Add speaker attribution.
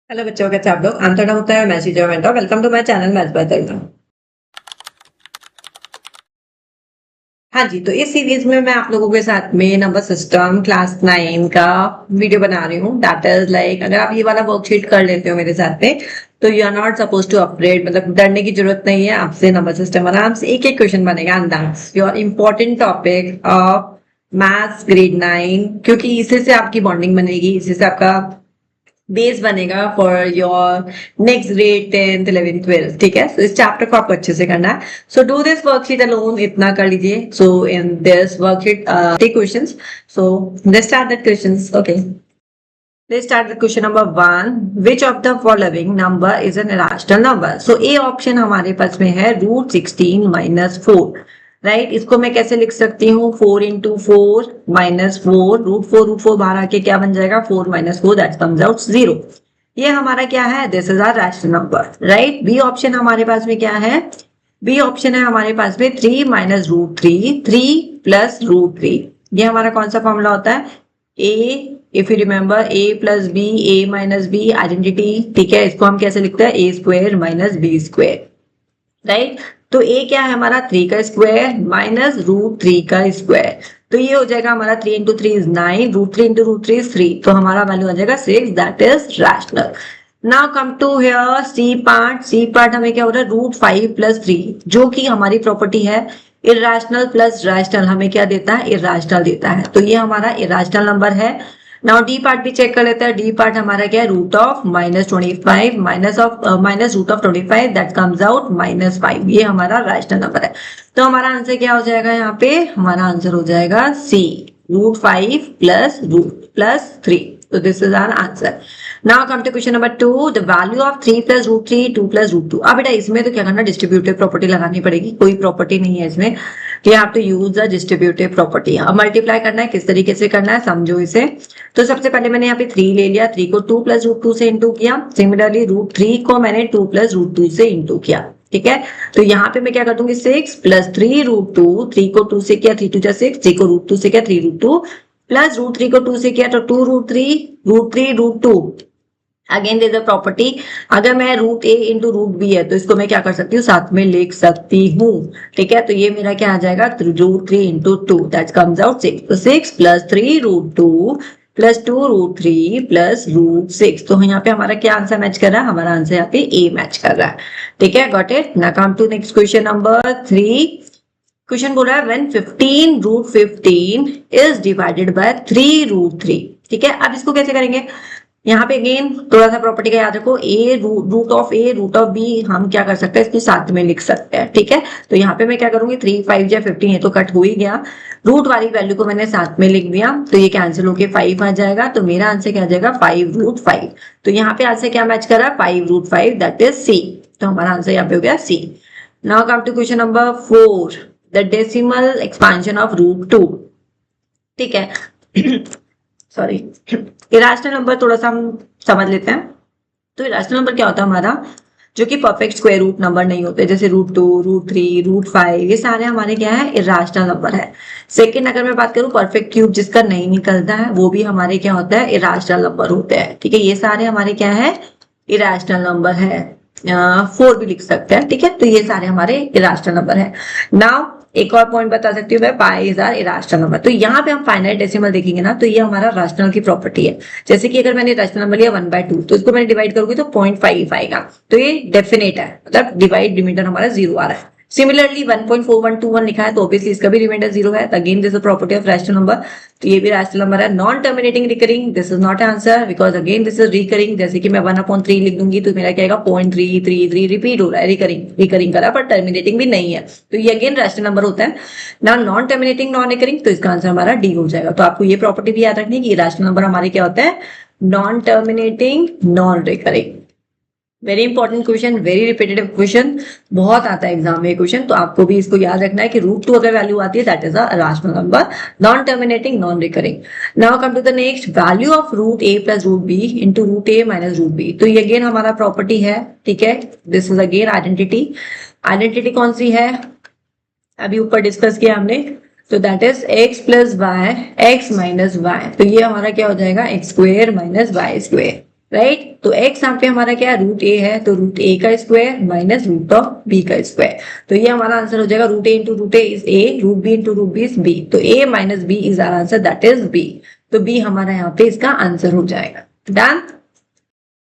Speaker 1: Hello बच्चों, कैसे आप लोग? आंसर होता है message welcome to my channel maths by Tarun. हाँ जी, तो इस सीरीज में मैं आप लोगों के साथ में नंबर सिस्टम क्लास 9 का वीडियो बना रही हूँ। दैट इज लाइक अगर आप ये वाला वर्कशीट कर लेते हो मेरे साथ में तो you are not suppose to upgrade, मतलब डरने की जरूरत नहीं है। आपसे नंबर सिस्टम आराम से एक एक क्वेश्चन बनेगा and that's your important topic of maths grade 9, क्योंकि इसी से आपकी बॉन्डिंग बनेगी, इसी से आपका बेस बनेगा for your next grade 10th 11th 12th। ठीक है, तो इस चैप्टर को आपको अच्छे से करना है। So do this worksheet alone, इतना कर लीजिए। So in this worksheet take questions. So let's start that questions. Okay, let's start with question number 1. Which of the following number is an irrational number? So A option हमारे पास में है √16 - 4, right. इसको मैं कैसे लिख सकती हूँ? 4 into 4 - 4, √4 बाहर आके क्या बन जाएगा? 4 - 4, दैट कम्स आउट 0। ये हमारा क्या है? This is are rational number, right. B option हमारे पास में क्या है? बी ऑप्शन है हमारे पास में 3 - √3, 3 + √3। ये हमारा कौन सा फॉर्मूला होता है? ए, if you remember, a + b, a - b identity. ठीक है, इसको हम कैसे लिखते हैं? a² - b², right. तो a क्या है हमारा? 3 का स्क्वायर माइनस √3 का स्क्वायर। तो ये हो जाएगा हमारा 3 × 3 = 9, √3 × √3 = 3। तो हमारा वैल्यू आ जाएगा 6, that is rational. Now come to here C part. C part हमें क्या हो रहा है? √5 + 3, जो कि हमारी प्रॉपर्टी है इरैशनल प्लस रैशनल, हमें क्या देता है? इरैशनल देता है। तो ये हमारा इरैशनल नंबर है। नाउ डी पार्ट भी चेक कर लेते हैं। डी पार्ट हमारा क्या है? √(-25) -√25, दैट कम्स आउट -5। ये हमारा रैशनल नंबर है। तो हमारा आंसर क्या हो जाएगा? यहाँ पे हमारा आंसर हो जाएगा सी, √5 + 3। So this is our answer. Now come to question number 2. The value of 3 + √3, 2 + √2। अब बेटा इसमें तो क्या करना? डिस्ट्रीब्यूटिव प्रॉपर्टी लगानी पड़ेगी। कोई प्रॉपर्टी नहीं है इसमें, you have to use the distributive property। अब मल्टीप्लाई करना है, किस तरीके से करना है समझो इसे। तो सबसे पहले मैंने यहाँ पे 3 ले लिया, 3 को 2 + √2 से इंटू किया। सिमिलरली √3 को मैंने 2 + √2 से इंटू किया। ठीक है, तो यहाँ पे मैं क्या कर दूंगी? 6 + 3 √2, 3 को 2 से किया, 3 × 2 = 6, 3 को √2 से किया, 3 √2 प्लस √3 को 2 से किया तो 2 √3, √3 √2। अगेन देयर प्रॉपर्टी, अगर मैं √a × √b है तो इसको मैं क्या कर सकती हूँ? साथ में लिख सकती हूँ। ठीक है, तो ये मेरा क्या आ जाएगा? √3 × 2, दैट कम्स आउट 6। तो 6 + 3 √2 + 2 √3 + √6। तो यहाँ पे हमारा क्या आंसर मैच कर रहा है? हमारा आंसर यहाँ पे ए मैच कर रहा है। ठीक है, got it. Now come to next question number 3। Question बोल रहा है when 15 √15 is divided by 3 √3। ठीक है, अब इसको कैसे करेंगे? यहाँ पे अगेन थोड़ा सा प्रॉपर्टी का याद रखो। a √(a)√(b) हम क्या कर सकते हैं? इसके साथ में लिख सकते हैं। ठीक है, तो यहाँ पे मैं क्या करूंगी? 3 5 या 15, ये तो कट हो ही गया। रूट वाली वैल्यू को मैंने साथ में लिख दिया, तो ये कैंसिल होके 5 आ जाएगा। तो मेरा आंसर क्या आ जाएगा? 5√5। तो यहाँ पे आंसर क्या मैच कर रहा है? 5√5, दैट इज सी। तो हमारा आंसर यहाँ पे हो गया C. Now come to question number 4, the decimal expansion of √2। ठीक है, सॉरी, इरेशनल नंबर थोड़ा सा हम समझ लेते हैं। तो इरेशनल नंबर क्या होता है हमारा? जो कि परफेक्ट स्क्वायर रूट नंबर नहीं होते, जैसे √2, √3, √5, ये सारे हमारे क्या है? इरेशनल नंबर है। सेकंड, अगर मैं बात करूं परफेक्ट क्यूब जिसका नहीं निकलता है, वो भी हमारे क्या होता है? इरेशनल नंबर होते हैं। ठीक है, ये सारे हमारे क्या है? इरेशनल नंबर है। 4 भी लिख सकते हैं। ठीक है, तो ये सारे हमारे इरेशनल नंबर है। नाउ एक और पॉइंट बता सकती हूँ मैं, pi is are irrational number. तो यहाँ पे हम फाइनाइट डेसिमल देखेंगे ना, तो ये हमारा रैशनल की प्रॉपर्टी है। जैसे कि अगर मैंने रैशनल नंबर लिया 1/2, तो इसको मैंने डिवाइड करूंगी तो 0.5 आएगा। तो ये डेफिनेट है, मतलब डिवाइड रिमाइंडर हमारा 0 आ रहा है। सिमिलरली 1.4121 लिखा है तो ऑब्वियसली इसका भी रिमाइंडर 0 है। Again this is property of rational number, तो ये भी रैशनल नंबर है। Non terminating recurring, this is not answer because again this is recurring. जैसे कि मैं 1/3 लिख दूंगी तो मेरा क्या आएगा? 0.333 रिपीट हो रहा है, रिकरिंग करा, पर टर्मिनेटिंग भी नहीं है। तो ये अगेन रैशनल नंबर होता है ना। नॉन टर्मिनेटिंग नॉन रिकरिंग, तो इसका आंसर हमारा डी हो जाएगा। तो आपको ये प्रॉपर्टी भी याद रखनी है कि रैशनल नंबर हमारे क्या होता है? Non terminating non recurring. Very important question, very repetitive question, बहुत आता है एग्जाम में क्वेश्चन। तो आपको भी इसको याद रखना है कि √2 अगर वैल्यू आती है that is a rational number, non terminating non recurring. Now come to the next, value of √a + √b into √a - √b। तो ये अगेन हमारा प्रॉपर्टी है। ठीक है, this is again identity. Identity कौन सी है? अभी ऊपर डिस्कस किया हमने, तो that is x + y, x - y। तो ये हमारा क्या हो जाएगा? x² - y²। राइट। तो x यहाँ पे हमारा क्या है, रूट ए है, तो रूट ए का square minus root of B का स्क्वायर। तो ये हमारा आंसर हो जाएगा, root A into root A is A, root B into root B is B. तो a minus B is our answer, that is b। तो b हमारा यहाँ पे इसका आंसर हो जाएगा। डन।